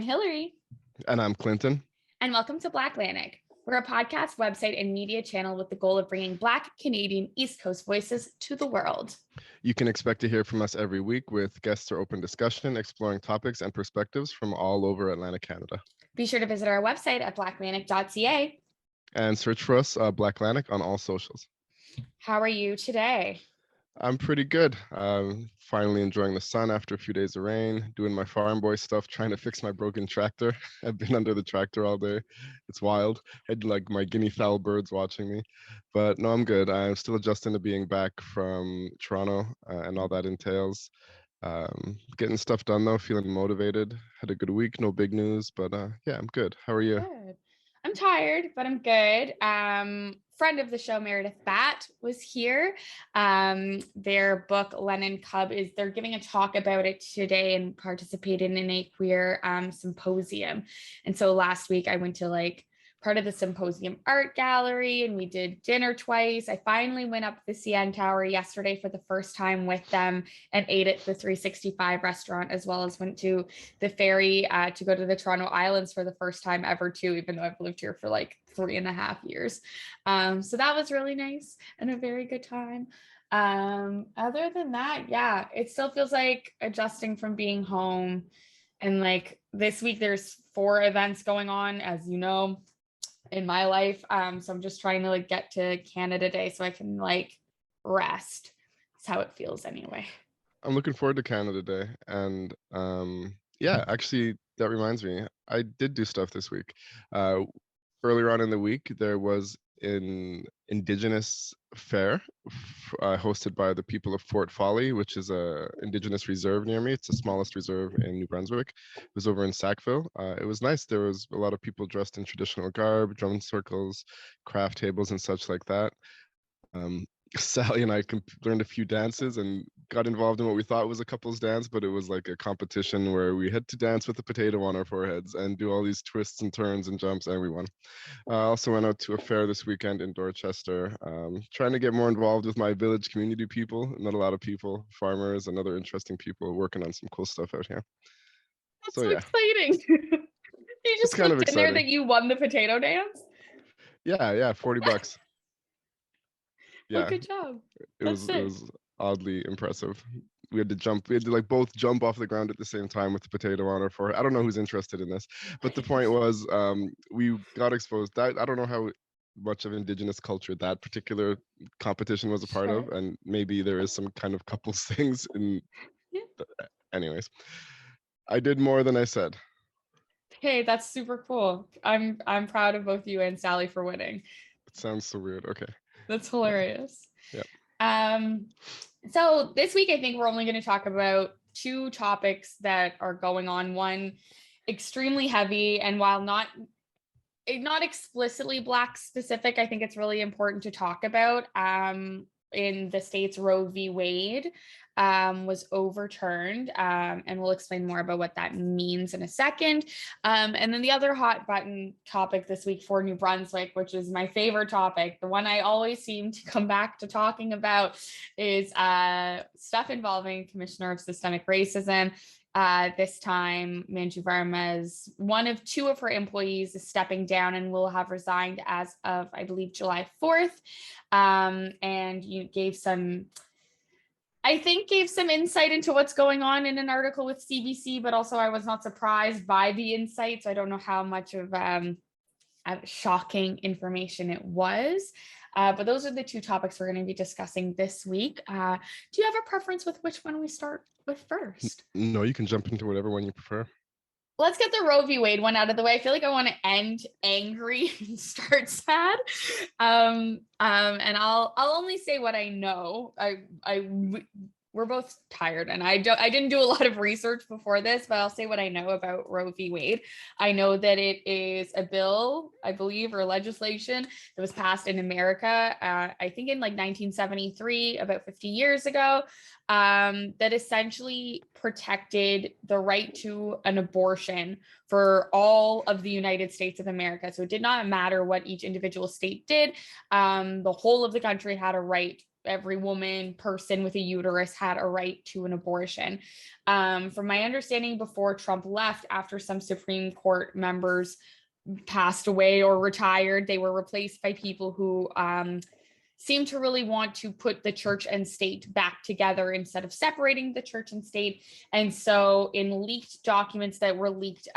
Hillary. And I'm Clinton. And welcome to Blacklantic. We're a podcast, website, and media channel with the goal of bringing Black, Canadian, East Coast voices to the world. You can expect to hear from us every week with guests or open discussion, exploring topics and perspectives from all over Atlantic Canada. Be sure to visit our website at blacklantic.ca. And search for us, Blacklantic, on all socials. How are you today? I'm pretty good. Finally enjoying the sun after a few days of rain, doing my farm boy stuff, trying to fix my broken tractor. I've been under the tractor all day. It's wild. I had like my guinea fowl birds watching me. But no, I'm good. I'm still adjusting to being back from Toronto and all that entails. Getting stuff done though, feeling motivated. Had a good week, no big news, but yeah, I'm good. How are you? Good. I'm tired, but I'm good. Friend of the show, Meredith Batt, was here. Their book, Lennon Cub, they're giving a talk about it today and participated in a queer symposium. And so last week I went to part of the symposium art gallery and we did dinner twice. I finally went up the CN Tower yesterday for the first time with them and ate at the 365 restaurant, as well as went to the ferry to go to the Toronto Islands for the first time ever too, even though I've lived here for 3.5 years. So that was really nice and a very good time. Other than that, yeah, it still feels like adjusting from being home. And this week there's 4 events going on, as you know, in my life. So I'm just trying to get to Canada Day so I can rest. That's how it feels anyway. I'm looking forward to Canada Day. And yeah, actually that reminds me, I did do stuff this week. Earlier on in the week, there was an Indigenous fair hosted by the people of Fort Folly, which is a Indigenous reserve near me. It's the smallest reserve in New Brunswick. It was over in Sackville. It was nice. There was a lot of people dressed in traditional garb, drum circles, craft tables, and such like that. Sally and I learned a few dances and got involved in what we thought was a couple's dance, but it was like a competition where we had to dance with a potato on our foreheads and do all these twists and turns and jumps, and we won. I also went out to a fair this weekend in Dorchester, trying to get more involved with my village community people. Not a lot of people, farmers and other interesting people working on some cool stuff out here. That's so exciting. You just kind of in there that you won the potato dance? Yeah, $40. Yeah, well, good job. It was oddly impressive. We had to both jump off the ground at the same time with the potato on our forehead. I don't know who's interested in this, but the point was we got exposed. I don't know how much of Indigenous culture that particular competition was a part of, and maybe there is some kind of couples things in anyways. I did more than I said. Hey, that's super cool. I'm proud of both you and Sally for winning. It sounds so weird. Okay. That's hilarious. Yeah. So this week, I think we're only going to talk about 2 topics that are going on. One, extremely heavy, and while not explicitly Black specific, I think it's really important to talk about. In the States, Roe V Wade was overturned, and we'll explain more about what that means in a second. And then the other hot button topic this week for New Brunswick, which is my favorite topic, the one I always seem to come back to talking about, is stuff involving Commissioner of Systemic Racism. This time, Manju Verma's one of 2 of her employees is stepping down and will have resigned as of, I believe, July 4th. And you gave some insight into what's going on in an article with CBC, but also I was not surprised by the insight. So I don't know how much of shocking information it was. But those are the 2 topics we're going to be discussing this week. Do you have a preference with which one we start with first? No, you can jump into whatever one you prefer. Let's get the Roe v. Wade one out of the way. I feel like I want to end angry and start sad. And I'll only say what I know. We're both tired, and I didn't do a lot of research before this, but I'll say what I know about Roe v. Wade. I know that it is a bill, I believe, or legislation that was passed in America, I think in 1973, about 50 years ago, that essentially protected the right to an abortion for all of the United States of America. So it did not matter what each individual state did. The whole of the country had a right every woman, person with a uterus had a right to an abortion. From my understanding, before Trump left, after some Supreme Court members passed away or retired, they were replaced by people who seem to really want to put the church and state back together instead of separating the church and state. And so in leaked documents that were leaked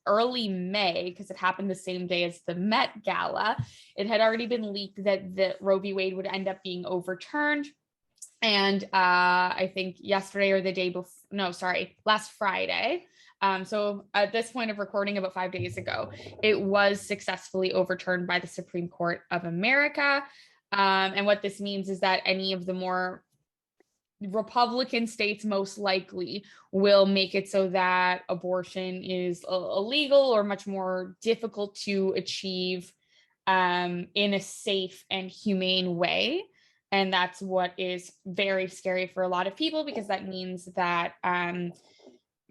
early May, because it happened the same day as the Met Gala, it had already been leaked that the Roe v. Wade would end up being overturned. And I think yesterday or the day before, no, sorry, last Friday. So at this point of recording, about 5 days ago, it was successfully overturned by the Supreme Court of America. And what this means is that any of the more Republican states most likely will make it so that abortion is illegal or much more difficult to achieve in a safe and humane way. And that's what is very scary for a lot of people, because that means that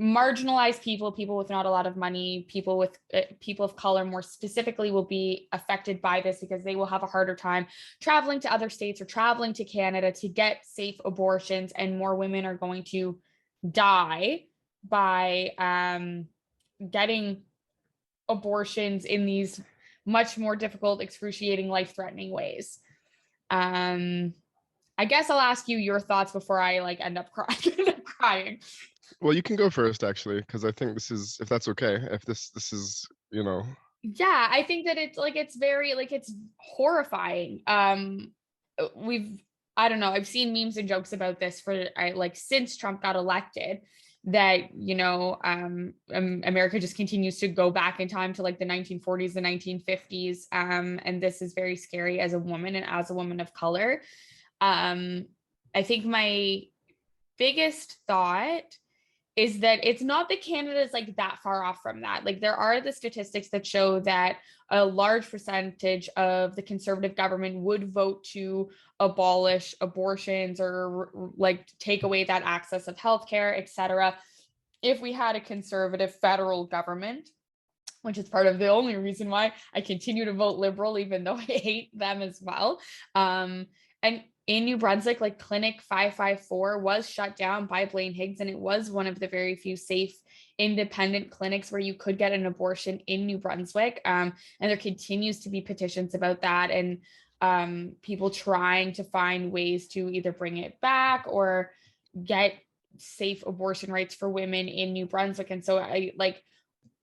marginalized people with not a lot of money, people of color more specifically, will be affected by this, because they will have a harder time traveling to other states or traveling to Canada to get safe abortions, and more women are going to die by getting abortions in these much more difficult, excruciating, life-threatening ways. I guess I'll ask you your thoughts before I end up crying. Well, you can go first, actually, because I think this is, if that's okay, if this is, Yeah, I think that it's very it's horrifying. I don't know, I've seen memes and jokes about this for since Trump got elected, that America just continues to go back in time to the 1940s, the 1950s, and this is very scary as a woman and as a woman of color. I think my biggest thought is that it's not that Canada is that far off from that. There are the statistics that show that a large percentage of the conservative government would vote to abolish abortions or take away that access of healthcare, etc., if we had a conservative federal government, which is part of the only reason why I continue to vote Liberal, even though I hate them as well. And in New Brunswick, Clinic 554 was shut down by Blaine Higgs, and it was one of the very few safe independent clinics where you could get an abortion in New Brunswick. And there continues to be petitions about that, and people trying to find ways to either bring it back or get safe abortion rights for women in New Brunswick. And so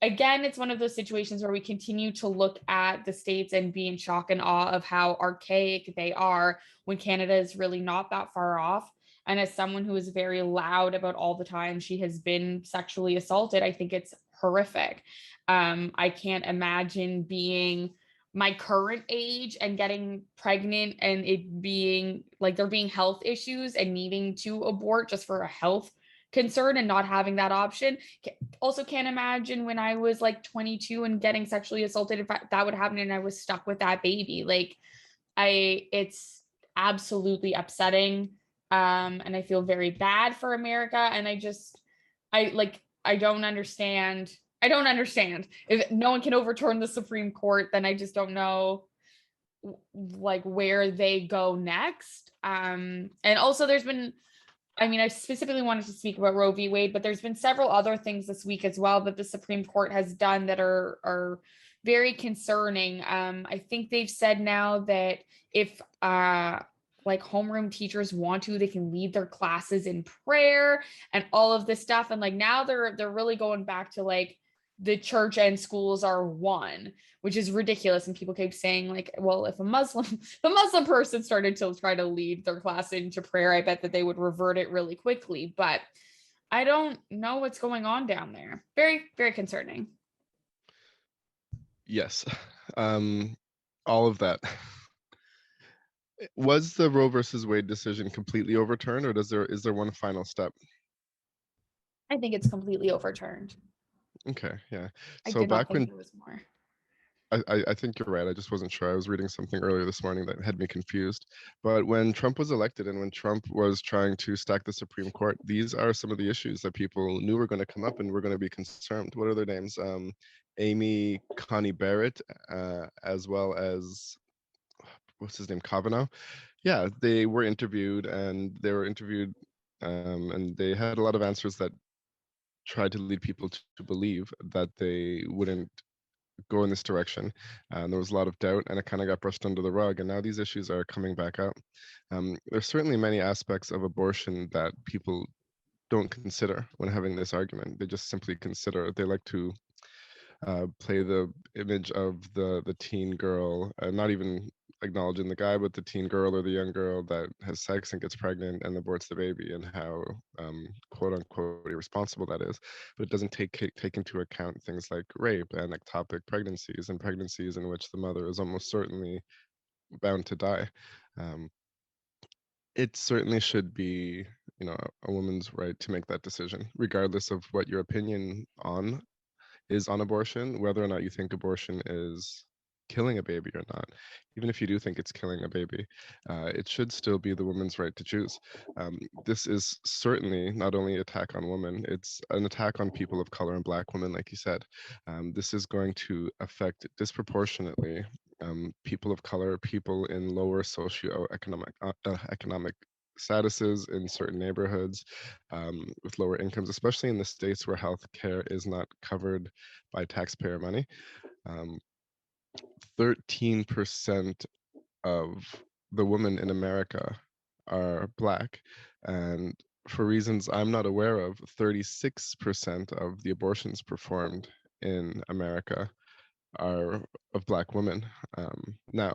again, it's one of those situations where we continue to look at the states and be in shock and awe of how archaic they are, when Canada is really not that far off. And as someone who is very loud about all the time she has been sexually assaulted, I think it's horrific. I can't imagine being my current age and getting pregnant and it being there being health issues and needing to abort just for a health concern and not having that option. Also can't imagine when I was 22 and getting sexually assaulted, if that would happen and I was stuck with that baby. It's absolutely upsetting. And I feel very bad for America. And I don't understand. I don't understand. If no one can overturn the Supreme Court, then I just don't know where they go next. And also I specifically wanted to speak about Roe v. Wade, but there's been several other things this week as well that the Supreme Court has done that are very concerning. I think they've said now that if homeroom teachers want to, they can lead their classes in prayer and all of this stuff. And now they're really going back to the church and schools are one, which is ridiculous. And people keep saying well, if a Muslim person started to try to lead their class into prayer, I bet that they would revert it really quickly. But I don't know what's going on down there. Very, very concerning. Yes. All of that. Was the Roe versus Wade decision completely overturned, or is there one final step? I think it's completely overturned. Okay, yeah. I So did not back think when there was more. I think you're right. I just wasn't sure. I was reading something earlier this morning that had me confused. But when Trump was elected and when Trump was trying to stack the Supreme Court, these are some of the issues that people knew were going to come up and were going to be concerned. What are their names? Amy Coney Barrett, as well as what's his name, Kavanaugh. Yeah, they were interviewed, and they had a lot of answers that tried to lead people to believe that they wouldn't go in this direction. And there was a lot of doubt, and it kind of got brushed under the rug. And now these issues are coming back up. There's certainly many aspects of abortion that people don't consider when having this argument. They just simply consider. They like to play the image of the teen girl, not even acknowledging the guy, but the teen girl or the young girl that has sex and gets pregnant and aborts the baby, and how quote unquote irresponsible that is. But it doesn't take into account things like rape and ectopic pregnancies, and pregnancies in which the mother is almost certainly bound to die. Um, it certainly should be, a woman's right to make that decision, regardless of what your opinion is on abortion, whether or not you think abortion is killing a baby or not. Even if you do think it's killing a baby, it should still be the woman's right to choose. This is certainly not only an attack on women, it's an attack on people of color and Black women, like you said. This is going to affect disproportionately people of color, people in lower socioeconomic economic statuses in certain neighborhoods, with lower incomes, especially in the states where health care is not covered by taxpayer money. 13% of the women in America are Black, and for reasons I'm not aware of, 36% of the abortions performed in America are of Black women. Now,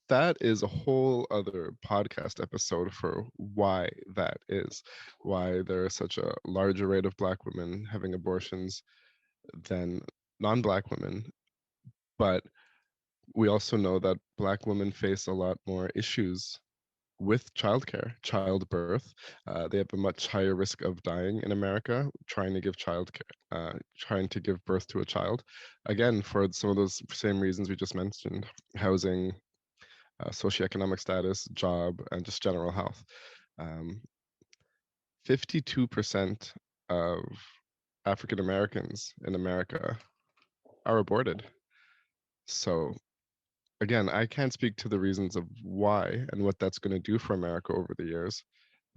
that is a whole other podcast episode for why that is, why there is such a larger rate of Black women having abortions than non-Black women. But we also know that Black women face a lot more issues with childcare, childbirth. They have a much higher risk of dying in America trying to give trying to give birth to a child. Again, for some of those same reasons we just mentioned: housing, socioeconomic status, job, and just general health. 52% of African Americans in America are aborted. So again, I can't speak to the reasons of why and what that's going to do for America over the years.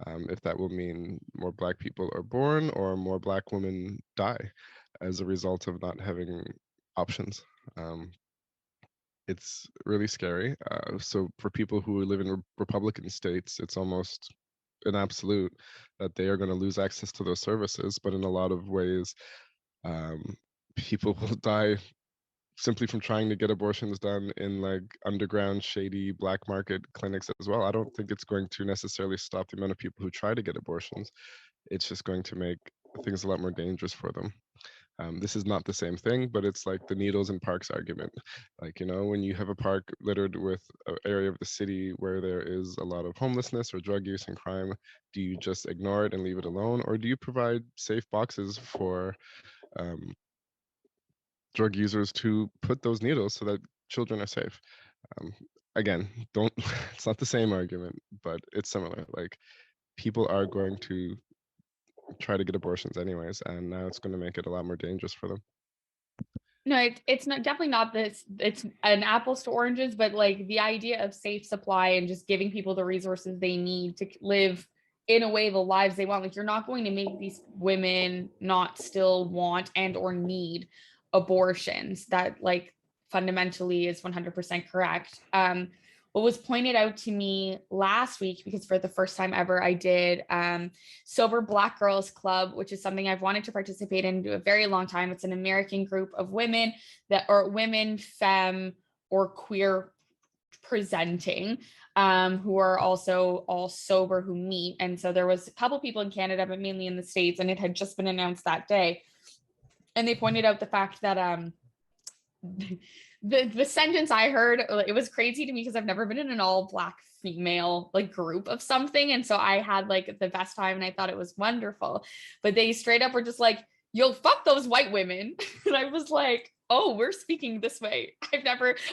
If that will mean more Black people are born or more Black women die as a result of not having options. It's really scary. So for people who live in Republican states, it's almost an absolute that they are going to lose access to those services. But in a lot of ways, um, people will die simply from trying to get abortions done in like underground, shady black market clinics as well. I don't think it's going to necessarily stop the amount of people who try to get abortions. It's just going to make things a lot more dangerous for them. This is not the same thing, but it's like the needles in parks argument. Like, when you have a park littered with an area of the city where there is a lot of homelessness or drug use and crime, do you just ignore it and leave it alone? Or do you provide safe boxes for um, drug users to put those needles so that children are safe? Um, Again, don't, it's not the same argument, but it's similar. Like, people are going to try to get abortions anyways, and now it's going to make it a lot more dangerous for them. No, it's not, definitely not this. It's an apples to oranges, but like the idea of safe supply and just giving people the resources they need to live in a way the lives they want. Like, you're not going to make these women not still want and or need abortions. That like fundamentally is 100% correct. What was pointed out to me last week, because for the first time ever, I did Sober Black Girls Club, which is something I've wanted to participate in a very long time. It's an American group of women that are women, femme, or queer presenting, who are also all sober, who meet. And so there was a couple people in Canada, but mainly in the States, and it had just been announced that day. And they pointed out the fact that the sentence I heard, it was crazy to me because I've never been in an all Black female like group of something, and so I had like the best time and I thought it was wonderful. But they straight up were just like, yo, fuck those white women. And I was like, oh, we're speaking this way.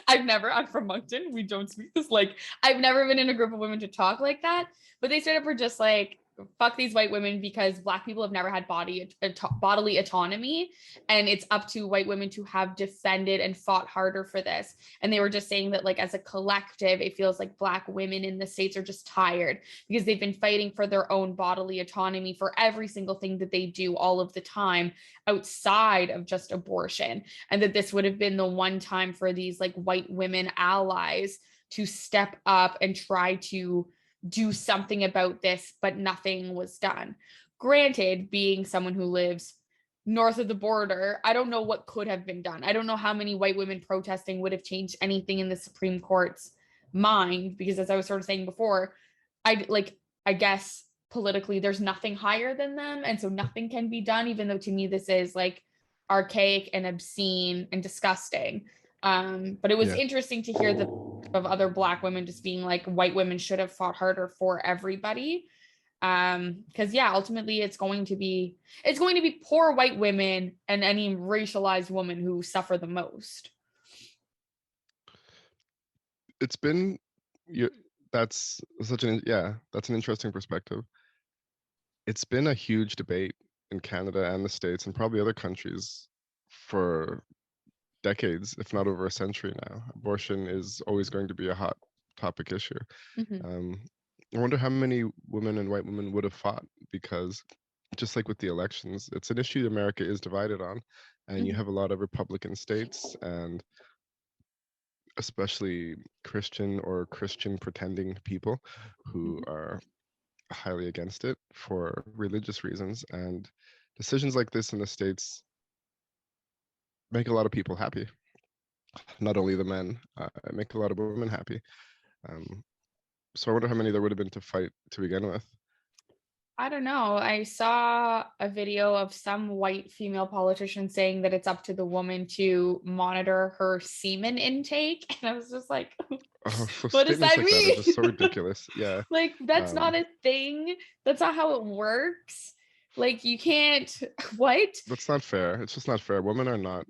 I'm from Moncton, we don't speak this, like I've never been in a group of women to talk like that. But they straight up were just like, fuck these white women because Black people have never had bodily autonomy, and it's up to white women to have defended and fought harder for this. And they were just saying that, like, as a collective, it feels like Black women in the States are just tired because they've been fighting for their own bodily autonomy for every single thing that they do all of the time outside of just abortion, and that this would have been the one time for these like white women allies to step up and try to do something about this, but nothing was done. Granted, being someone who lives north of the border, I don't know what could have been done. I don't know how many white women protesting would have changed anything in the Supreme Court's mind, because as I was sort of saying before, I guess politically there's nothing higher than them, and so nothing can be done, even though to me this is like archaic and obscene and disgusting. But it was interesting to hear of other Black women just being like, white women should have fought harder for everybody. Because ultimately it's going to be poor white women and any racialized woman who suffer the most. It's been that's an interesting perspective. It's been a huge debate in Canada and the States and probably other countries for decades, if not over a century now. Abortion is always going to be a hot topic issue. I wonder how many women and white women would have fought, because just like with the elections, it's an issue America is divided on, and you have a lot of Republican states, and especially Christian or Christian pretending people who are highly against it for religious reasons. And decisions like this in the States make a lot of people happy. Not only the men, make a lot of women happy. So I wonder how many there would have been to fight to begin with. I don't know. I saw a video of some white female politician saying that it's up to the woman to monitor her semen intake. And I was just like, what does that mean? That are just so ridiculous. Yeah. Like, that's not a thing. That's not how it works. Like, you can't, what? That's not fair. It's just not fair. Women are not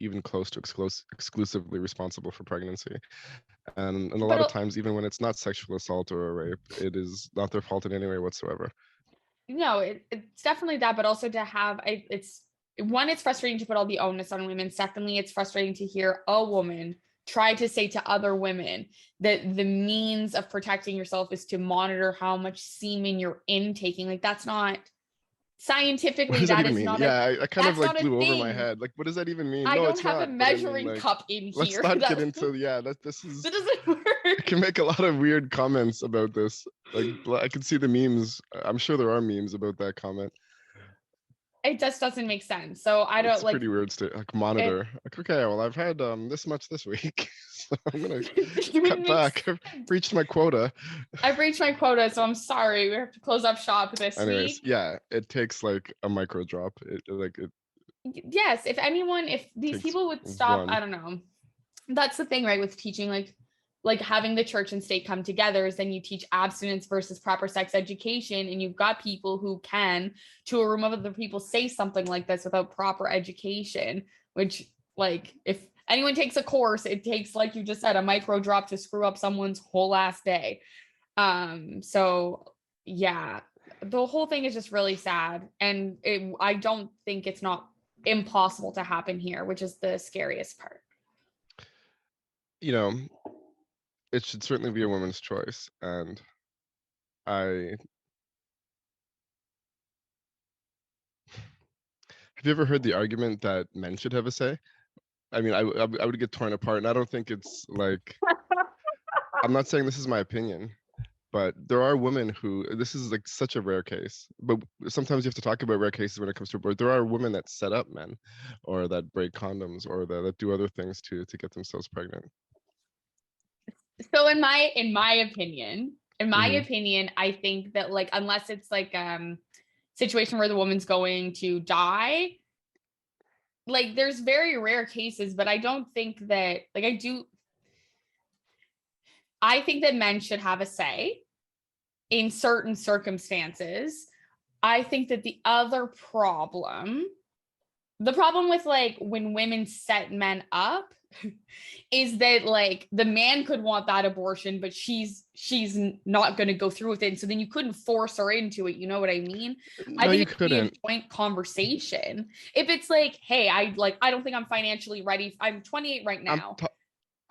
even close to exclusively responsible for pregnancy. And a lot of times, even when it's not sexual assault or a rape, it is not their fault in any way whatsoever. No, it's definitely that, but also to have, it's frustrating to put all the onus on women. Secondly, it's frustrating to hear a woman try to say to other women that the means of protecting yourself is to monitor how much semen you're intaking. Like, that's not scientifically, that is not I kind of like flew over my head. Like, what does that even mean? I don't have a measuring cup in here. Let's not get into that doesn't work. I can make a lot of weird comments about this. Like, I can see the memes. I'm sure there are memes about that comment. It just doesn't make sense. So I don't like. Pretty weird to monitor. Okay, well, I've had this much this week, so I'm gonna cut back. I've reached my quota. I've reached my quota, so I'm sorry. We have to close up shop this week. Yeah, it takes like a micro drop. Yes, if these people would stop, I don't know. That's the thing, right? With teaching, like having the church and state come together is then you teach abstinence versus proper sex education, and you've got people who can, to a room of other people, say something like this without proper education, which, like, if anyone takes a course, it takes, like you just said, a micro drop to screw up someone's whole ass day. So yeah, the whole thing is just really sad, and I don't think it's not impossible to happen here, which is the scariest part. It should certainly be a woman's choice, and have you ever heard the argument that men should have a say? I mean, I would get torn apart, and I don't think it's like, I'm not saying this is my opinion, but there are women who, this is like such a rare case, but sometimes you have to talk about rare cases when it comes to abortion. There are women that set up men, or that break condoms, or that do other things to get themselves pregnant. So in my opinion, I think that, like, unless it's like situation where the woman's going to die, like, there's very rare cases, but I don't think that, like, I think that men should have a say in certain circumstances. I think that the problem with, like, when women set men up, is that like the man could want that abortion, but she's not going to go through with it. And so then you couldn't force her into it. You know what I mean? I No, think you it should be a couldn't. joint conversation. If it's like, hey, I don't think I'm financially ready. I'm 28 right I'm now.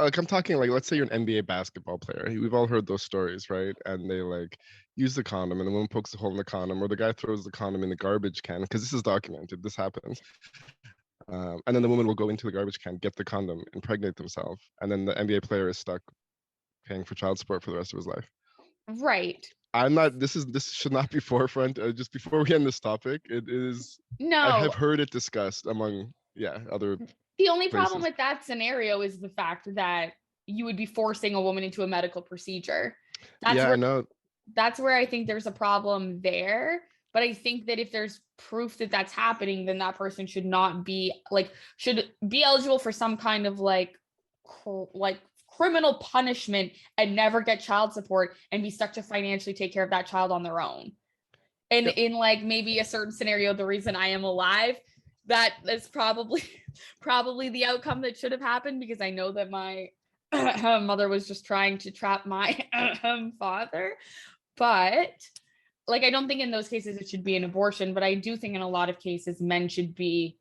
I'm talking like, let's say you're an NBA basketball player. We've all heard those stories, right? And they like use the condom, and the woman pokes a hole in the condom, or the guy throws the condom in the garbage can, because this is documented. This happens. And then the woman will go into the garbage can, get the condom, impregnate themselves, and then the NBA player is stuck paying for child support for the rest of his life. Right. I'm not. This should not be forefront. Just before we end this topic, it is. I No. have heard it discussed among other. The only problem places. with that scenario is the fact that you would be forcing a woman into a medical procedure. I know. That's where I think there's a problem there. But I think that if there's proof that that's happening, then that person should not be should be eligible for some kind of like criminal punishment and never get child support and be stuck to financially take care of that child on their own. And Yep. in like maybe a certain scenario, the reason I am alive, that is probably the outcome that should have happened, because I know that my mother was just trying to trap my father. But like, I don't think in those cases it should be an abortion, but I do think in a lot of cases men should be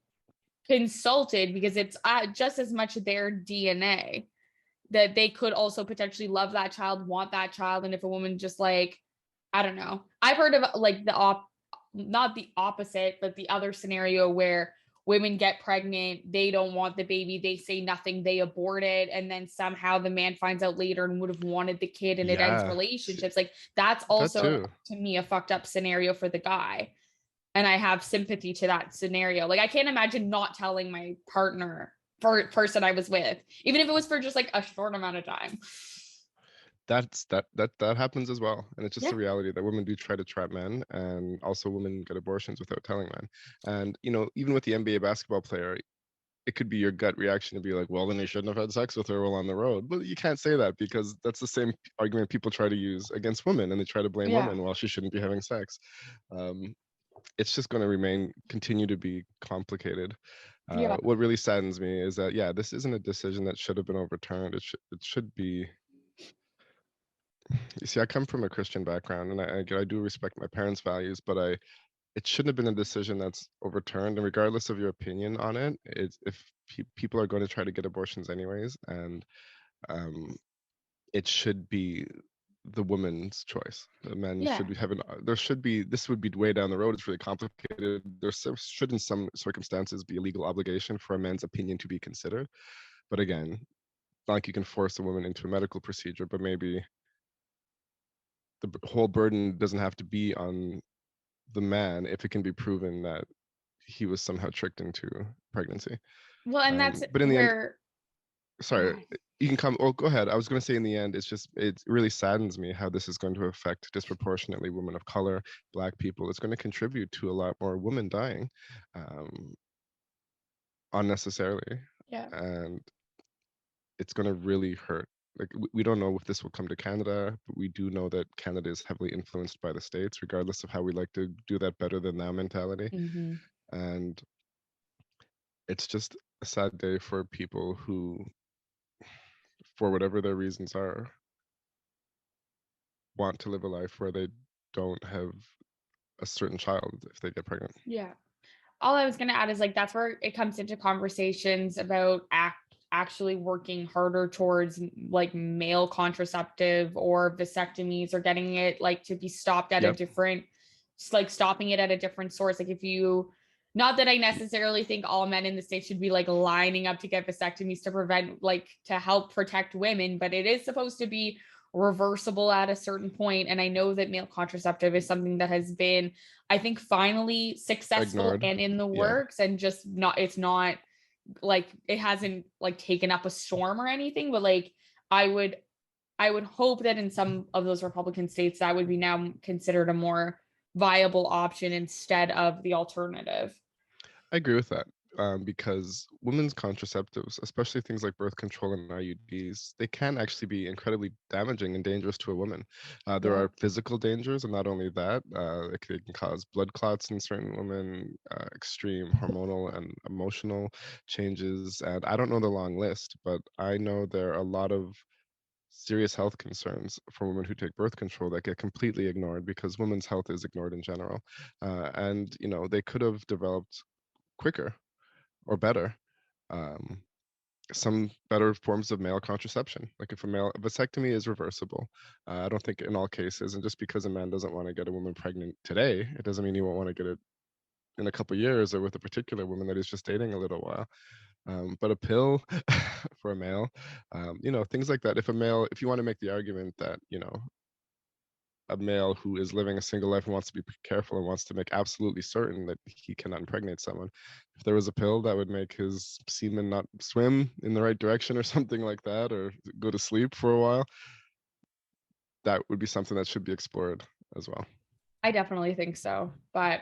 consulted, because it's just as much their DNA that they could also potentially love that child, want that child. And if a woman just like, I don't know, I've heard of like not the opposite, but the other scenario where women get pregnant, they don't want the baby, they say nothing, they abort it, and then somehow the man finds out later and would have wanted the kid, and it ends relationships. Like, that's also to me a fucked up scenario for the guy, and I have sympathy to that scenario. Like, I can't imagine not telling my partner, person I was with, even if it was for just like a short amount of time. That happens as well, and it's just a reality that women do try to trap men, and also women get abortions without telling men. And even with the NBA basketball player, it could be your gut reaction to be like, well, then he shouldn't have had sex with her while on the road. But you can't say that, because that's the same argument people try to use against women, and they try to blame women while she shouldn't be having sex. It's just going to continue to be complicated. What really saddens me is that this isn't a decision that should have been overturned. It should be. You see, I come from a Christian background, and I do respect my parents' values, but it shouldn't have been a decision that's overturned. And regardless of your opinion on it, if people are going to try to get abortions anyways, and it should be the woman's choice. The men should be having. There should be. This would be way down the road. It's really complicated. There should, in some circumstances, be a legal obligation for a man's opinion to be considered. But again, not like you can force a woman into a medical procedure, but maybe the whole burden doesn't have to be on the man if it can be proven that he was somehow tricked into pregnancy. Well, and that's but in the where end, sorry, you can come. Oh, go ahead. I was going to say, in the end, it really saddens me how this is going to affect disproportionately women of color, Black people. It's going to contribute to a lot more women dying unnecessarily. And it's going to really hurt. Like, we don't know if this will come to Canada, but we do know that Canada is heavily influenced by the States, regardless of how we like to do that better than thou mentality. And it's just a sad day for people who, for whatever their reasons are, want to live a life where they don't have a certain child if they get pregnant. All I was going to add is like, that's where it comes into conversations about actually working harder towards like male contraceptive or vasectomies, or getting it like to be stopped at a different, like stopping it at a different source. Like, if you, not that I necessarily think all men in the States should be like lining up to get vasectomies to prevent, like to help protect women, but it is supposed to be reversible at a certain point. And I know that male contraceptive is something that has been, I think, finally successful and in the works, and just not, it's not like, it hasn't like taken up a storm or anything, but like I would hope that in some of those Republican states that would be now considered a more viable option instead of the alternative. I agree with that. because women's contraceptives, especially things like birth control and IUDs, they can actually be incredibly damaging and dangerous to a woman. There Yeah. are physical dangers, and not only that, they can cause blood clots in certain women, extreme hormonal and emotional changes, and I don't know the long list, but I know there are a lot of serious health concerns for women who take birth control that get completely ignored because women's health is ignored in general. And, they could have developed quicker or better, um, some better forms of male contraception. Like if a vasectomy is reversible, I don't think in all cases, and just because a man doesn't want to get a woman pregnant today, it doesn't mean he won't want to get it in a couple years or with a particular woman that he's just dating a little while. But a pill for a male, things like that. If you want to make the argument that, a male who is living a single life and wants to be careful and wants to make absolutely certain that he cannot impregnate someone, if there was a pill that would make his semen not swim in the right direction or something like that, or go to sleep for a while, that would be something that should be explored as well. I definitely think so. But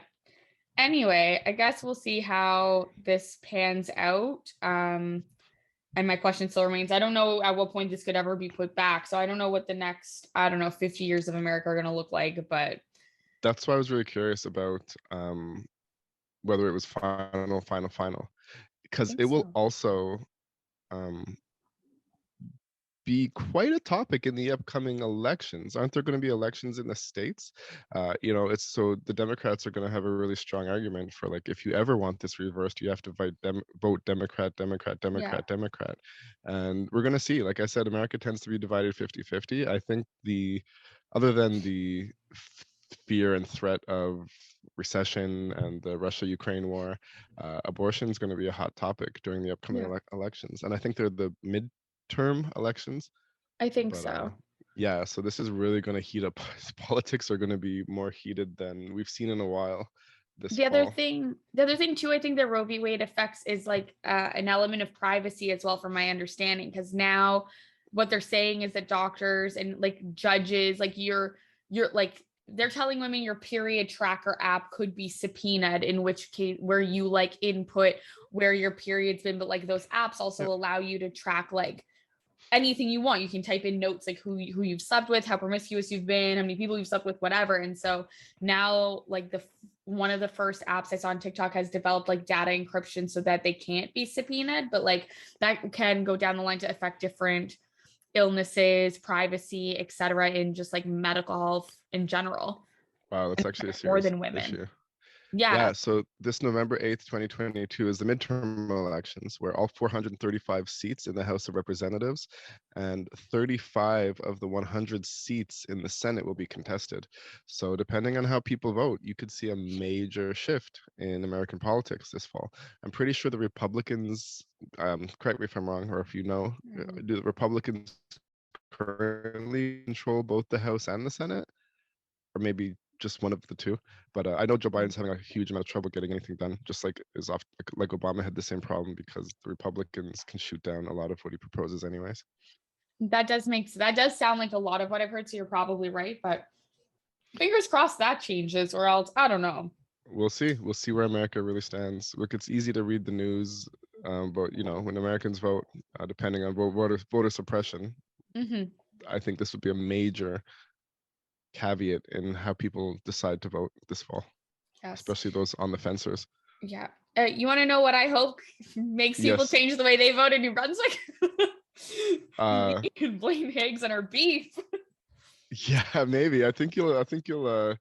anyway, I guess we'll see how this pans out. And my question still remains, I don't know at what point this could ever be put back. So I don't know what the next, 50 years of America are going to look like, but That's why I was really curious about whether it was final, I because think it will so. also um, be quite a topic in the upcoming elections. Aren't there going to be elections in the states? It's so the Democrats are going to have a really strong argument for, like, if you ever want this reversed, you have to vote Democrat, Democrat, Yeah. Democrat, Democrat. And we're going to see, like I said, America tends to be divided 50-50. I think other than the fear and threat of recession and the Russia-Ukraine war, abortion is going to be a hot topic during the upcoming Yeah. elections. And I think they're the midterm elections. I think But so. yeah, so this is really going to heat up. Politics are going to be more heated than we've seen in a while this fall. The other thing too, I think that Roe v. Wade affects is like an element of privacy as well, from my understanding, because now what they're saying is that doctors and like judges, like you're like they're telling women your period tracker app could be subpoenaed, in which case where you like input where your period's been, but like those apps also Yep. allow you to track like anything you want. You can type in notes like who you've slept with, how promiscuous you've been, how many people you've slept with, whatever. And so now like one of the first apps I saw on TikTok has developed like data encryption so that they can't be subpoenaed, but like that can go down the line to affect different illnesses, privacy, etc., in just like medical health in general. Wow, that's actually a More serious than women. issue. Yeah. Yeah, so this November 8th, 2022 is the midterm elections where all 435 seats in the House of Representatives and 35 of the 100 seats in the Senate will be contested. So depending on how people vote, you could see a major shift in American politics this fall. I'm pretty sure the Republicans, correct me if I'm wrong, or if you know, do the Republicans currently control both the House and the Senate? Or maybe just one of the two. But I know Joe Biden's having a huge amount of trouble getting anything done, just like Obama had the same problem because the Republicans can shoot down a lot of what he proposes anyways. That does sound like a lot of what I've heard. So you're probably right, but fingers crossed that changes, or else I don't know. We'll see. We'll see where America really stands. Look, it's easy to read the news, but when Americans vote, depending on voter suppression, Mm-hmm. I think this would be a major caveat in how people decide to vote this fall, Yes. especially those on the fencers. Yeah. You want to know what I hope makes people Yes. change the way they vote in New Brunswick? Uh, Blaine Higgs and her beef. yeah, maybe. I think you'll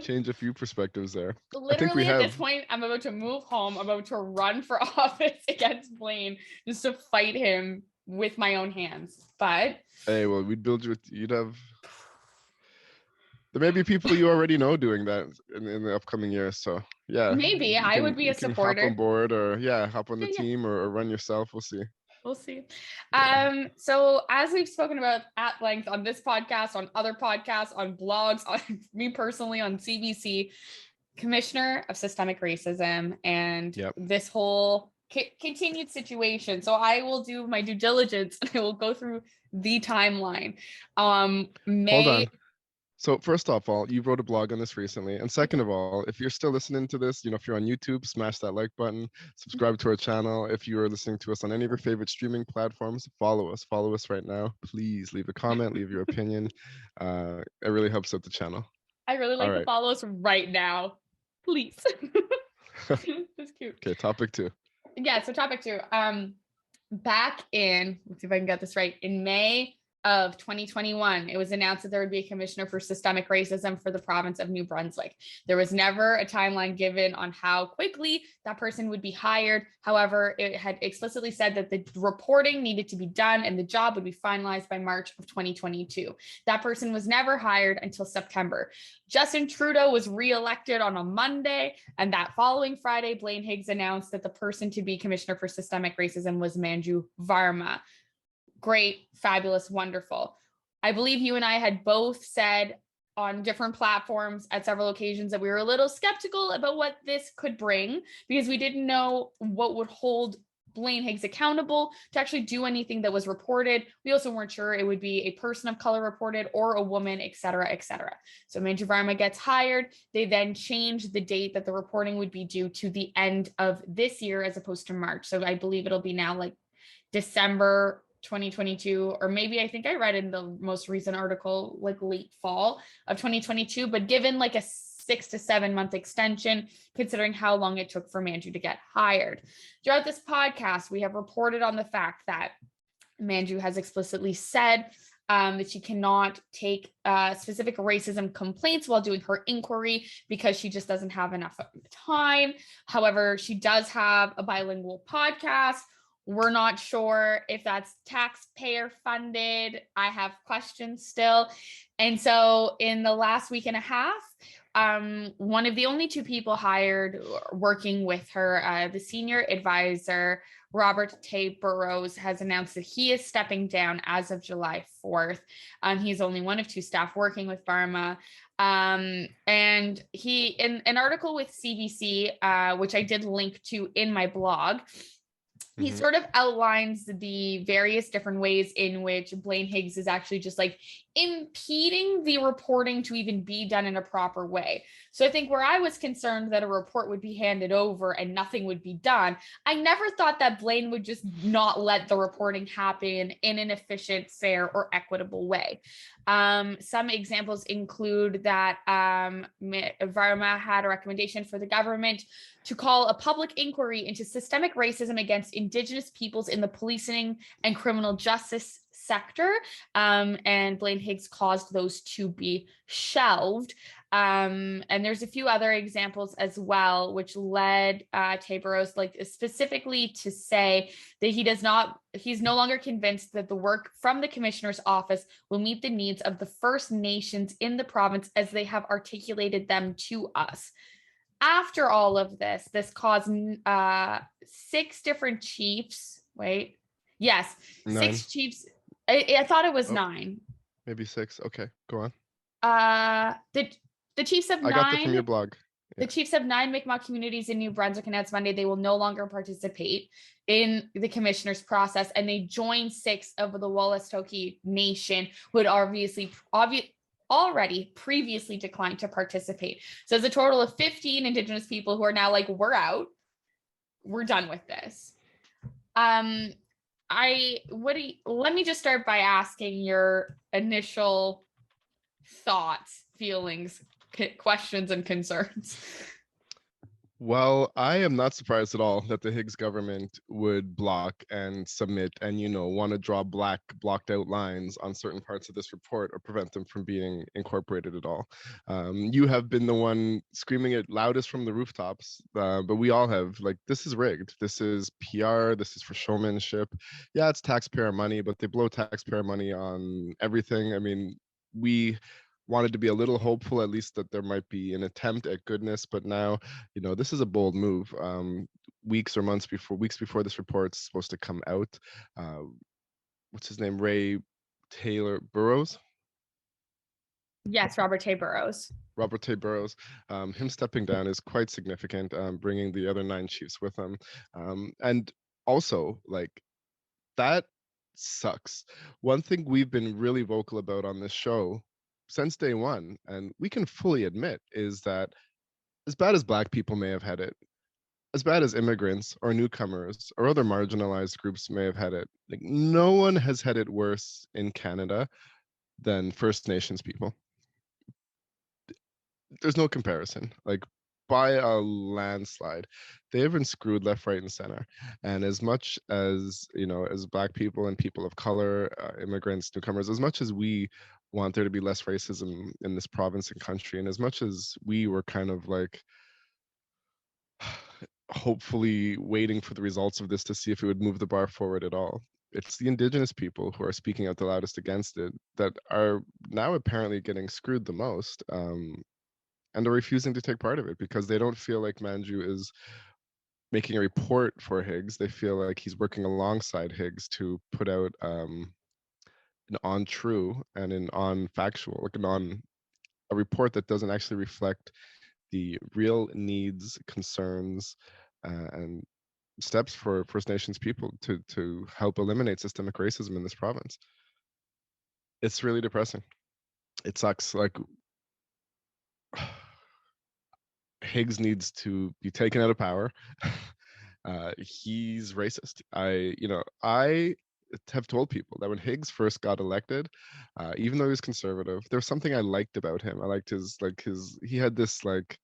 change a few perspectives there. I think we Literally at this have. point, I'm about to move home, I'm about to run for office against Blaine just to fight him with my own hands. But Hey, well, we'd build you. You'd have. There may be people you already know doing that in the upcoming years. So yeah, maybe you I would can be you a can hop on supporter. board, or hop on the Yeah, yeah. team, or run yourself. We'll see. We'll see. Yeah. So as we've spoken about at length on this podcast, on other podcasts, on blogs, on me personally on CBC, Commissioner of Systemic Racism, and Yep. this whole continued situation. So I will do my due diligence and I will go through the timeline. Hold on. So first off, all you wrote a blog on this recently, and second of all, if you're still listening to this, if you're on YouTube, smash that like button, subscribe to our channel. If you are listening to us on any of your favorite streaming platforms, follow us. Follow us right now. Please leave a comment, leave your opinion. It really helps out the channel. I really like All the right. follow us right now. Please. That's cute. Okay, topic 2. Yeah, so topic 2. Back in, let's see if I can get this right, in May of 2021, it was announced that there would be a commissioner for systemic racism for the province of New Brunswick. There was never a timeline given on how quickly that person would be hired. However, it had explicitly said that the reporting needed to be done and the job would be finalized by March of 2022. That person was never hired until September. Justin Trudeau was reelected on a Monday, and that following Friday, Blaine Higgs announced that the person to be commissioner for systemic racism was Manju Varma. Great, fabulous, wonderful. I believe you and I had both said on different platforms at several occasions that we were a little skeptical about what this could bring because we didn't know what would hold Blaine Higgs accountable to actually do anything that was reported. We also weren't sure it would be a person of color reported or a woman, et cetera, et cetera. So Manju Varma gets hired. They then change the date that the reporting would be due to the end of this year as opposed to March. So I believe it'll be now like December 2022, or maybe I think I read in the most recent article, like late fall of 2022, but given like a 6 to 7 month extension, considering how long it took for Manju to get hired. Throughout this podcast, we have reported on the fact that Manju has explicitly said that she cannot take specific racism complaints while doing her inquiry because she just doesn't have enough time. However, she does have a bilingual podcast. We're not sure if that's taxpayer funded. I have questions still. And so in the last week and a half, one of the only 2 people hired working with her, the senior advisor, Robert Tay Borroughs, has announced that he is stepping down as of July 4th. He's only one of 2 staff working with Varma. And he, in an article with CBC, which I did link to in my blog, he sort of outlines the various different ways in which Blaine Higgs is actually just like impeding the reporting to even be done in a proper way. So I think where I was concerned that a report would be handed over and nothing would be done, I never thought that Blaine would just not let the reporting happen in an efficient, fair, or equitable way. Some examples include that Varma had a recommendation for the government to call a public inquiry into systemic racism against Indigenous peoples in the policing and criminal justice sector. And Blaine Higgs caused those to be shelved. And there's a few other examples as well, which led Tay Borroughs like specifically to say that he's no longer convinced that the work from the commissioner's office will meet the needs of the First Nations in the province as they have articulated them to us. After all of this caused 6 different chiefs. Wait, yes, 9. 6 chiefs. I thought it was 9. Maybe 6. Okay, go on. The chiefs of 9. I got that from your blog. The chiefs of 9 Mi'kmaq communities in New Brunswick announced Monday they will no longer participate in the commissioner's process, and they joined 6 of the Wolastoqey Nation, who had already previously declined to participate. So it's a total of 15 Indigenous people who are now like, we're out. We're done with this. Let me just start by asking your initial thoughts, feelings, questions, and concerns. Well, I am not surprised at all that the Higgs government would block and submit and, want to draw blocked out lines on certain parts of this report or prevent them from being incorporated at all. You have been the one screaming it loudest from the rooftops, but we all have, like, this is rigged. This is PR. This is for showmanship. Yeah, it's taxpayer money, but they blow taxpayer money on everything. I mean, we wanted to be a little hopeful, at least, that there might be an attempt at goodness, but now, this is a bold move. Weeks before this report's supposed to come out, what's his name, Taylor Borroughs? Yes, Robert Tay Borroughs. Robert Tay Borroughs, him stepping down is quite significant, bringing the other 9 chiefs with him. And also, like, that sucks. One thing we've been really vocal about on this show since day one, and we can fully admit, is that as bad as Black people may have had it, as bad as immigrants or newcomers or other marginalized groups may have had it, like no one has had it worse in Canada than First Nations people. There's no comparison. Like by a landslide, they have been screwed left, right, and center. And as much as as Black people and people of color, immigrants, newcomers, as much as we want there to be less racism in this province and country, and as much as we were kind of like hopefully waiting for the results of this to see if it would move the bar forward at all, it's the Indigenous people who are speaking out the loudest against it that are now apparently getting screwed the most. And are refusing to take part of it because they don't feel like Manju is making a report for Higgs. They feel like he's working alongside Higgs to put out an on true and an on factual, like a report that doesn't actually reflect the real needs, concerns, and steps for First Nations people to help eliminate systemic racism in this province. It's really depressing. It sucks. Like Higgs needs to be taken out of power. He's racist. I have told people that when Higgs first got elected, even though he was conservative, there was something I liked about him. I liked he had this like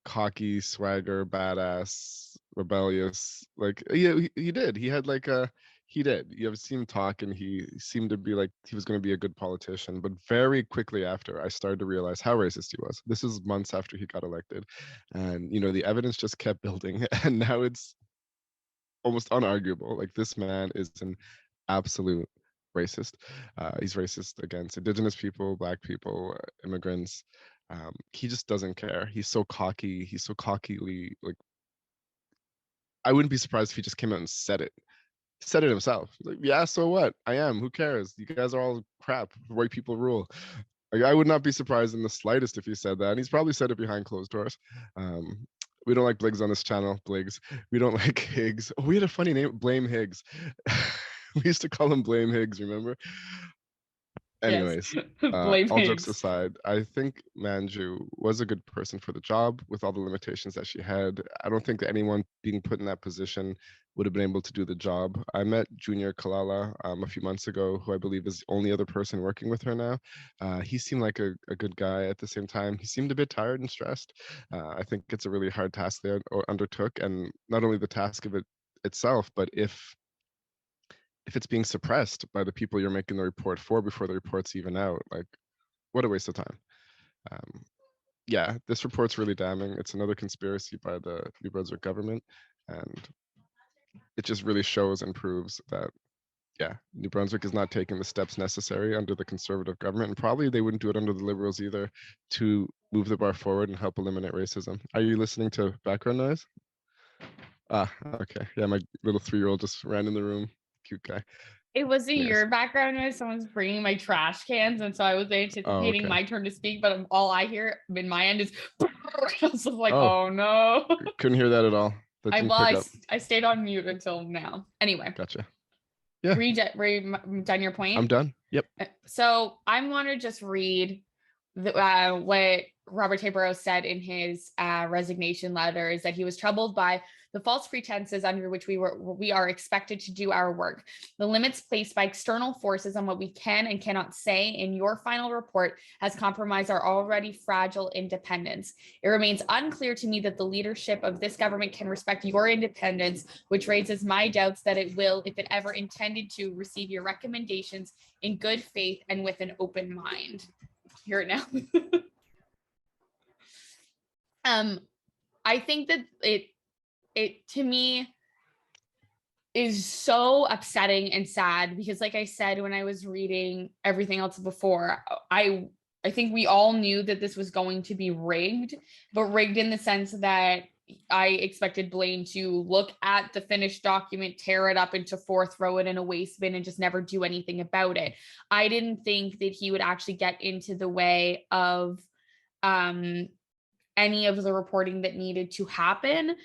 cocky swagger, badass, rebellious, like he did. He had like a he did. You ever seen him talk, and he seemed to be like he was going to be a good politician. But very quickly after, I started to realize how racist he was. This is months after he got elected, and the evidence just kept building, and now it's almost unarguable. Like this man is an absolute racist. He's racist against Indigenous people, Black people, immigrants. He just doesn't care. He's so cocky. He's so cockily like. I wouldn't be surprised if he just came out and said it. Said it himself. Like, yeah, so what? I am. Who cares? You guys are all crap. White people rule. Like, I would not be surprised in the slightest if he said that. And he's probably said it behind closed doors. We don't like Bligs on this channel. Bligs. We don't like Higgs. Oh, we had a funny name. Blame Higgs. We used to call him Blame Higgs. Remember? Anyways, Blame all jokes Higgs. aside, I think Manju was a good person for the job with all the limitations that she had. I don't think that anyone being put in that position would have been able to do the job. I met Junior Kalala a few months ago, who I believe is the only other person working with her now. He seemed like a good guy. At the same time, he seemed a bit tired and stressed. I think it's a really hard task they undertook, and not only the task of it itself, but if it's being suppressed by the people you're making the report for before the report's even out, like what a waste of time. Yeah, this report's really damning. It's another conspiracy by the New Brunswick government, and it just really shows and proves that New Brunswick is not taking the steps necessary under the conservative government, and probably they wouldn't do it under the Liberals either, to move the bar forward and help eliminate racism. Are you listening to background noise? Okay. Yeah, my little 3-year-old just ran in the room. Cute guy. It wasn't Yes. your background noise. Someone's bringing my trash cans, and so I was anticipating okay. my turn to speak, but all I hear in my end is I was like, Oh. oh no. Couldn't hear that at all. That didn't pick up. I stayed on mute until now. Anyway, Gotcha. Yeah. were you done your point? I'm done. Yep. So I want to just read what Robert Tay Borroughs said in his resignation letter, is that he was troubled by the false pretenses under which we are expected to do our work, the limits placed by external forces on what we can and cannot say in your final report has compromised our already fragile independence. It remains unclear to me that the leadership of this government can respect your independence, which raises my doubts that it will, if it ever intended to, receive your recommendations in good faith and with an open mind. Hear it now. I think that it to me is so upsetting and sad because, like I said, when I was reading everything else before, I think we all knew that this was going to be rigged, but rigged in the sense that I expected Blaine to look at the finished document, tear it up into 4, throw it in a waste bin, and just never do anything about it. I didn't think that he would actually get into the way of any of the reporting that needed to happen.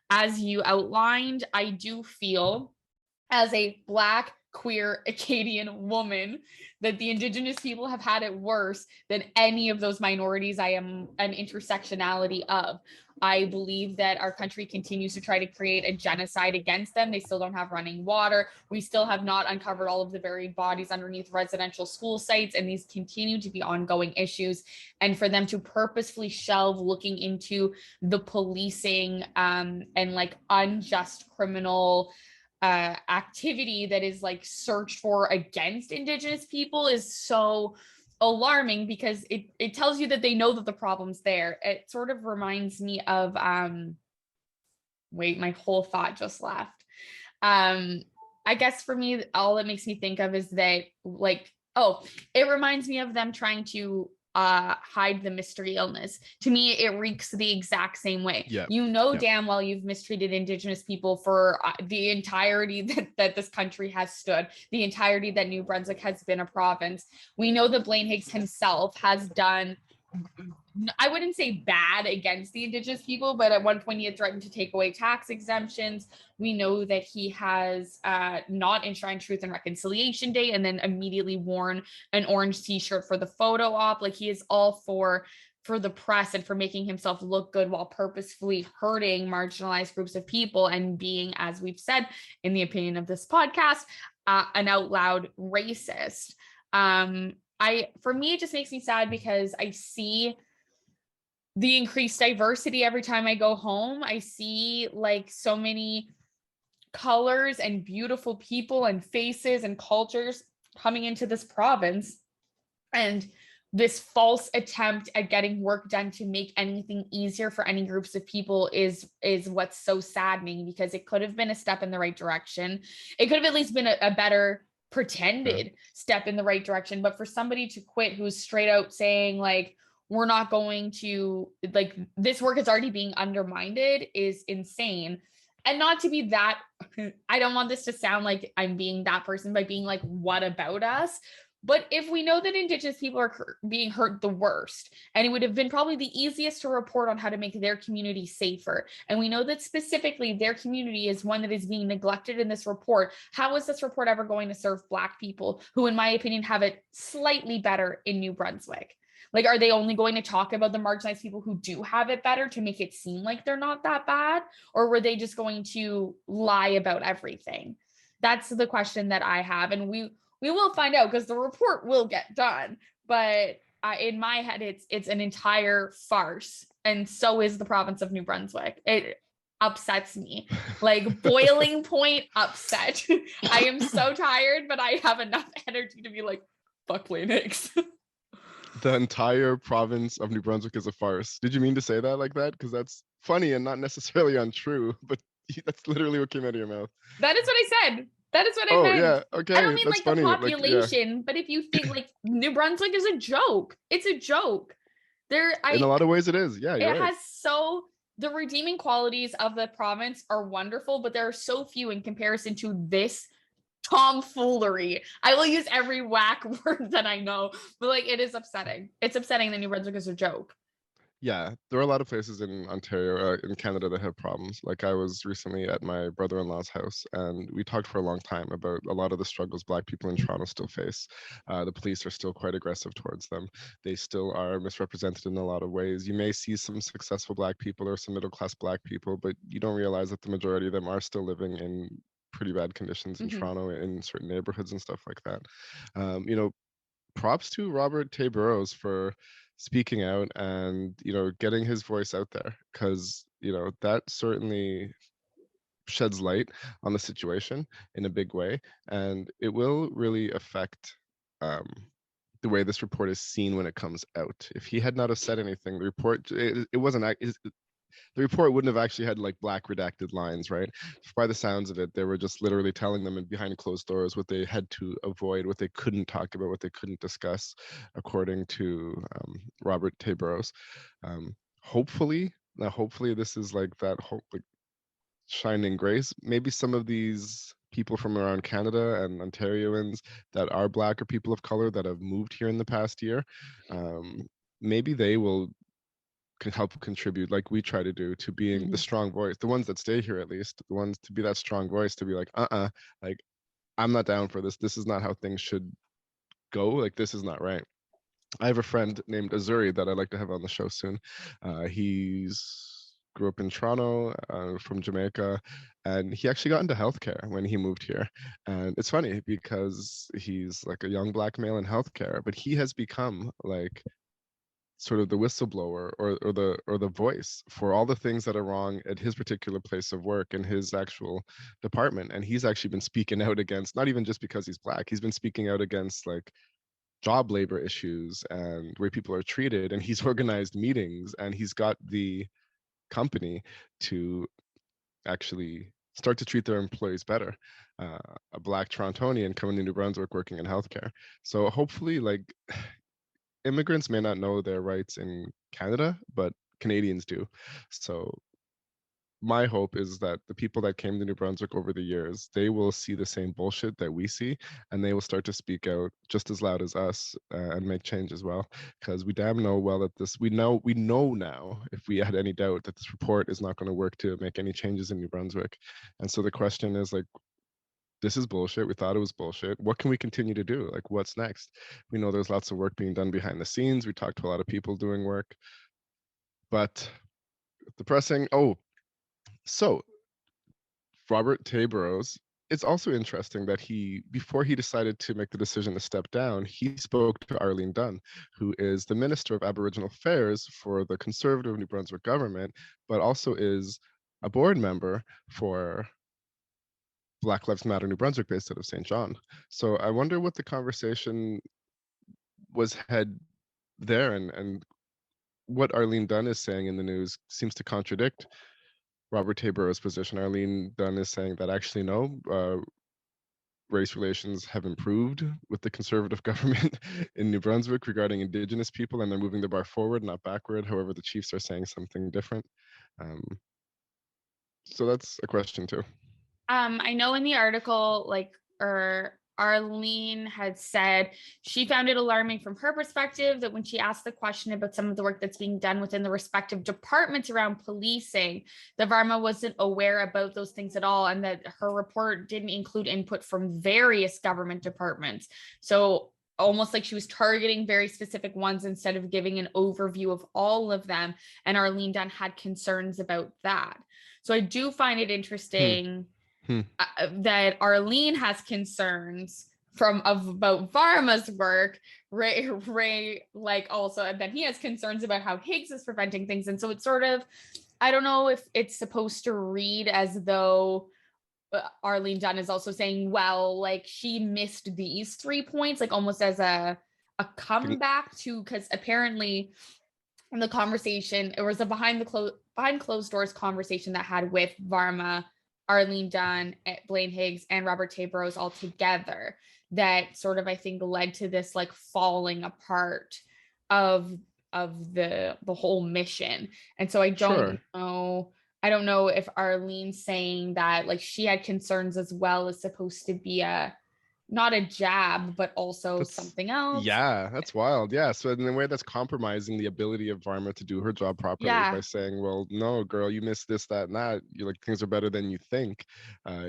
As you outlined, I do feel, as a Black queer Acadian woman, that the Indigenous people have had it worse than any of those minorities I am an intersectionality of. I believe that our country continues to try to create a genocide against them. They still don't have running water. We still have not uncovered all of the buried bodies underneath residential school sites, and these continue to be ongoing issues. And for them to purposefully shelve looking into the policing and like unjust criminal activity that is like searched for against Indigenous people is so alarming, because it tells you that they know that the problem's there. It sort of reminds me of wait, my whole thought just left. I guess for me, all it makes me think of is that, like, oh, it reminds me of them trying to hide the mystery illness. To me, it reeks the exact same way. Yeah. You know damn well you've mistreated Indigenous people for the entirety that this country has stood, the entirety that New Brunswick has been a province. We know that Blaine Higgs himself has done, I wouldn't say bad against the Indigenous people, but at one point he had threatened to take away tax exemptions. We know that he has not enshrined Truth and Reconciliation Day and then immediately worn an orange t-shirt for the photo op. Like, he is all for the press and for making himself look good while purposefully hurting marginalized groups of people and being, as we've said, in the opinion of this podcast, an out loud racist. For me, it just makes me sad because I see the increased diversity every time I go home. I see like so many colors and beautiful people and faces and cultures coming into this province. And this false attempt at getting work done to make anything easier for any groups of people is what's so saddening, because it could have been a step in the right direction. It could have at least been a better pretended step in the right direction. But for somebody to quit who's straight out saying like, we're not going to, like, this work is already being undermined, is insane. And not to be that, I don't want this to sound like I'm being that person by being like, what about us? But if we know that Indigenous people are being hurt the worst, and it would have been probably the easiest to report on how to make their community safer, and we know that specifically their community is one that is being neglected in this report, how is this report ever going to serve Black people who, in my opinion, have it slightly better in New Brunswick? Like, are they only going to talk about the marginalized people who do have it better to make it seem like they're not that bad? Or were they just going to lie about everything? That's the question that I have. And we will find out, because the report will get done. But in my head, it's an entire farce. And so is the province of New Brunswick. It upsets me, like boiling point upset. I am so tired, but I have enough energy to be like, fuck Blaine Higgs. The entire province of New Brunswick is a farce. Did you mean to say that like that? Because that's funny and not necessarily untrue, but that's literally what came out of your mouth. That is what I said. That is what I meant. Yeah, okay. I don't mean that's like funny. the population, but if you think like New Brunswick is a joke, it's a joke. In a lot of ways it is. Yeah, you're right. The redeeming qualities of the province are wonderful, but there are so few in comparison to this tomfoolery. I will use every whack word that I know, but like, it is upsetting. It's upsetting that New Brunswick is a joke. Yeah, there are a lot of places in Ontario, in Canada, that have problems. Like, I was recently at my brother-in-law's house, and we talked for a long time about a lot of the struggles Black people in Toronto still face. The police are still quite aggressive towards them. They still are misrepresented in a lot of ways. You may see some successful Black people or some middle-class Black people, but you don't realize that the majority of them are still living in pretty bad conditions in Toronto, in certain neighborhoods and stuff like that. Props to Robert Tay Borroughs for speaking out and getting his voice out there, because that certainly sheds light on the situation in a big way, and it will really affect the way this report is seen when it comes out. If he had not have said anything, the report it wasn't the report wouldn't have actually had like black redacted lines, right? By the sounds of it, they were just literally telling them behind closed doors what they had to avoid, what they couldn't talk about, what they couldn't discuss, according to Robert Tay Borroughs. Hopefully this is like that hope, like shining grace. Maybe some of these people from around Canada and Ontarians that are Black or people of color that have moved here in the past year, maybe they will can help contribute, like we try to do, to being the strong voice, the ones that stay here, at least the ones to be that strong voice, to be like like I'm not down for this. This is not how things should go. Like, this is not right. I have a friend named Azuri that I'd like to have on the show soon. He's grew up in Toronto, from Jamaica, and he actually got into healthcare when he moved here. And it's funny because he's like a young Black male in healthcare, but he has become like sort of the whistleblower or the voice for all the things that are wrong at his particular place of work in his actual department. And he's actually been speaking out against, not even just because he's Black, he's been speaking out against like job labor issues and where people are treated, and he's organized meetings, and he's got the company to actually start to treat their employees better. A Black Torontonian coming to New Brunswick working in healthcare. So hopefully, like, immigrants may not know their rights in Canada, but Canadians do. So my hope is that the people that came to New Brunswick over the years, they will see the same bullshit that we see, and they will start to speak out just as loud as us, and make change as well. Because we damn know well that we know now, if we had any doubt, that this report is not going to work to make any changes in New Brunswick. And so the question is, like, this is bullshit. We thought it was bullshit. What can we continue to do? Like, what's next? We know there's lots of work being done behind the scenes. We talked to a lot of people doing work, but depressing. Oh, so Robert Tay Borroughs, it's also interesting that before he decided to make the decision to step down, he spoke to Arlene Dunn, who is the Minister of Aboriginal Affairs for the Conservative New Brunswick government, but also is a board member for Black Lives Matter New Brunswick based out of St. John. So I wonder what the conversation was had there, and what Arlene Dunn is saying in the news seems to contradict Robert Tay Borroughs' position. Arlene Dunn is saying that actually no, race relations have improved with the Conservative government in New Brunswick regarding Indigenous people, and they're moving the bar forward, not backward. However, the Chiefs are saying something different. So that's a question too. I know in the article, like, or Arlene had said she found it alarming from her perspective that when she asked the question about some of the work that's being done within the respective departments around policing, the Varma wasn't aware about those things at all, and that her report didn't include input from various government departments. So almost like she was targeting very specific ones instead of giving an overview of all of them. And Arlene Dunn had concerns about that. So I do find it interesting that Arlene has concerns about Varma's work. Ray like also, and then he has concerns about how Higgs is preventing things. And so it's sort of, I don't know if it's supposed to read as though Arlene Dunn is also saying, well, like, she missed these 3 points, like almost as a comeback to, because apparently in the conversation, it was a behind closed doors conversation that had with Varma, Arlene Dunn, Blaine Higgs, and Robert Tay Borroughs all together, that sort of, I think, led to this like falling apart of the whole mission. And so I don't know. I don't know if Arlene saying that like she had concerns as well is supposed to be not a jab, but also something else. Yeah, that's wild. Yeah. So in a way, that's compromising the ability of Varma to do her job properly by saying, well, no, girl, you missed this, that, and that. You're like, things are better than you think.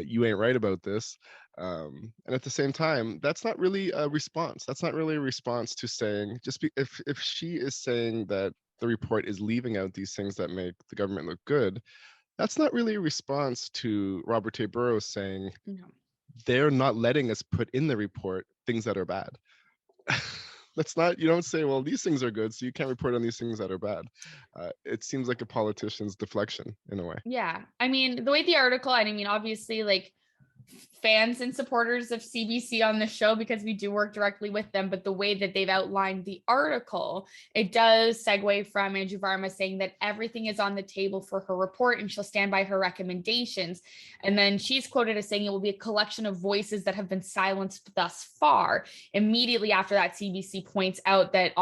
You ain't right about this. And at the same time, that's not really a response. That's not really a response to saying, if she is saying that the report is leaving out these things that make the government look good, that's not really a response to Robert Tay Borroughs saying, no, they're not letting us put in the report things that are bad. That's not, you don't say, well, these things are good, so you can't report on these things that are bad. It seems like a politician's deflection in a way. Yeah. I mean, the way the article, and I mean, obviously, like, fans and supporters of CBC on the show, because we do work directly with them, but the way that they've outlined the article, it does segue from Andrew Varma saying that everything is on the table for her report and she'll stand by her recommendations. And then she's quoted as saying it will be a collection of voices that have been silenced thus far. Immediately after that, CBC points out that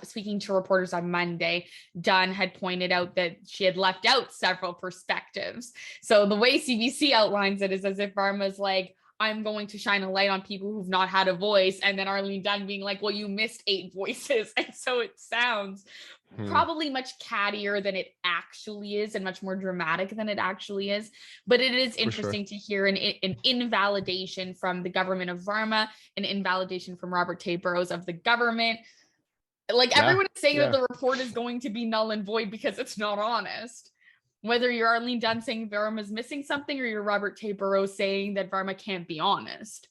speaking to reporters on Monday, Dunn had pointed out that she had left out several perspectives. So the way CBC outlines it is as if Varma's like, I'm going to shine a light on people who've not had a voice. And then Arlene Dunn being like, well, you missed 8 voices. And so it sounds probably much cattier than it actually is and much more dramatic than it actually is. But it is interesting to hear an invalidation from the government of Varma, an invalidation from Robert Tay Borroughs of the government. Like everyone is saying that the report is going to be null and void because it's not honest. Whether you're Arlene Dunn saying Varma's missing something or you're Robert Tay Borroughs saying that Varma can't be honest.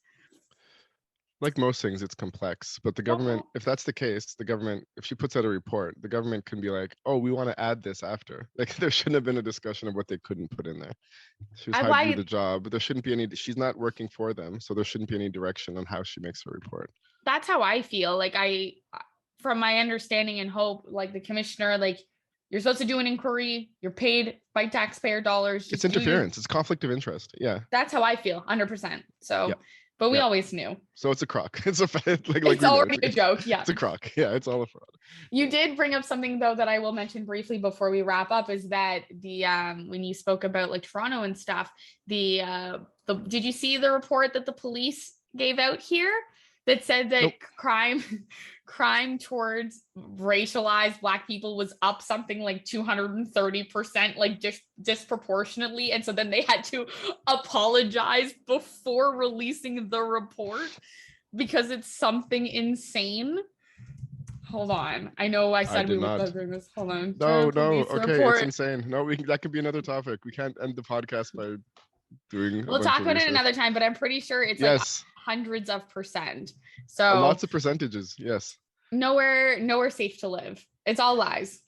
Like most things, it's complex. But the government, if that's the case, the government, if she puts out a report, the government can be like, oh, we want to add this after. Like there shouldn't have been a discussion of what they couldn't put in there. She's hired to do the job. There shouldn't be any, she's not working for them. So there shouldn't be any direction on how she makes her report. That's how I feel. Like from my understanding and hope, like the commissioner, like you're supposed to do an inquiry. You're paid by taxpayer dollars. It's interference. It's conflict of interest. Yeah. That's how I feel, 100%. So, but we always knew. So it's a crock. It's a it's already a joke. Yeah. It's a crock. Yeah, it's all a fraud. You did bring up something though that I will mention briefly before we wrap up is that the when you spoke about like Toronto and stuff, did you see the report that the police gave out here that said that crime towards racialized Black people was up something like 230%, like just disproportionately. And so then they had to apologize before releasing the report because it's something insane. Hold on. I know I said we were doing this. Hold on. No. Okay, it's insane. No, that could be another topic. We can't end the podcast by doing. We'll talk about it another time, but I'm pretty sure it's like hundreds of %. So lots of percentages. Yes. Nowhere safe to live. It's all lies.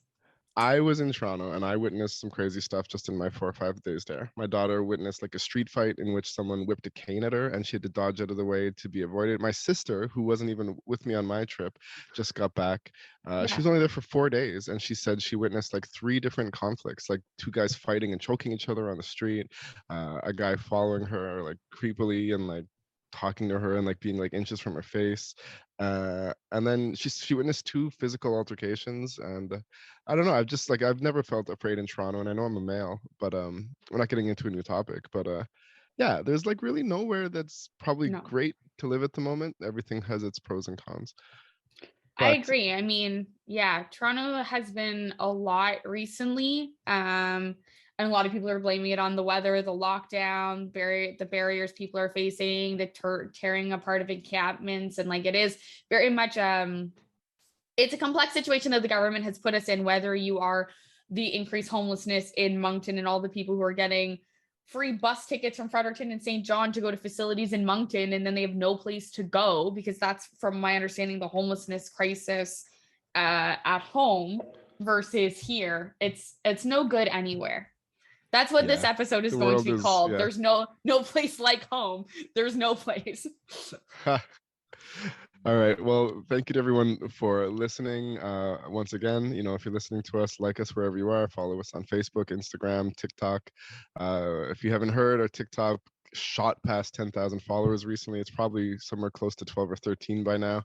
I was in Toronto and I witnessed some crazy stuff just in my 4 or 5 days there. My daughter witnessed like a street fight in which someone whipped a cane at her and she had to dodge out of the way to be avoided. My sister, who wasn't even with me on my trip, just got back. She was only there for 4 days and she said she witnessed like 3 different conflicts, like 2 guys fighting and choking each other on the street, a guy following her like creepily and like talking to her and like being like inches from her face, and then she witnessed 2 physical altercations. And I don't know, I've never felt afraid in Toronto, and I know I'm a male, but we're not getting into a new topic, but yeah, there's like really nowhere that's probably great to live at the moment. Everything has its pros and cons. But I agree. I mean, yeah, Toronto has been a lot recently. And a lot of people are blaming it on the weather, the lockdown, the barriers people are facing, the tearing apart of encampments. And like, it is very much, it's a complex situation that the government has put us in, whether you are the increased homelessness in Moncton and all the people who are getting free bus tickets from Fredericton and St. John to go to facilities in Moncton, and then they have no place to go because that's, from my understanding, the homelessness crisis at home versus here. It's no good anywhere. That's what this episode is going to be called. There's no place like home. There's no place. All right. Well, thank you to everyone for listening. Once again, if you're listening to us, like us wherever you are. Follow us on Facebook, Instagram, TikTok. If you haven't heard, our TikTok shot past 10,000 followers recently. It's probably somewhere close to 12 or 13 by now.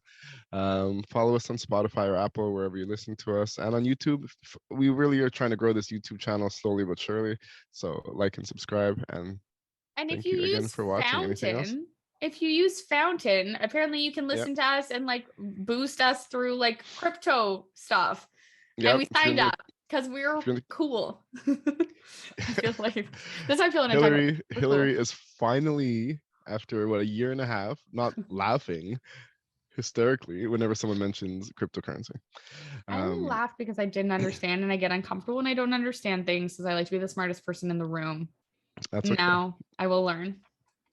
Follow us on Spotify or Apple, wherever you listen to us, and on YouTube. We really are trying to grow this YouTube channel slowly but surely, so like and subscribe, and thank you again for watching. Anything else? If you use Fountain, apparently you can listen to us and like boost us through like crypto stuff. And we signed up because we're cool. I feel like that's how I feel. Hillary is finally, after a year and a half, not laughing hysterically whenever someone mentions cryptocurrency. I laugh because I didn't understand, and I get uncomfortable when I don't understand things because I like to be the smartest person in the room. That's okay. Now I will learn.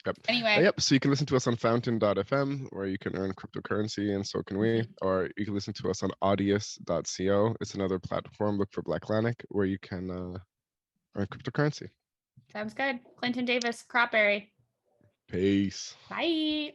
Yep. Anyway. So you can listen to us on fountain.fm, where you can earn cryptocurrency, and so can we. Or you can listen to us on audius.co. It's another platform. Look for Blacklantic, where you can earn cryptocurrency. Sounds good. Clinton Davis, Crapberry. Peace. Bye.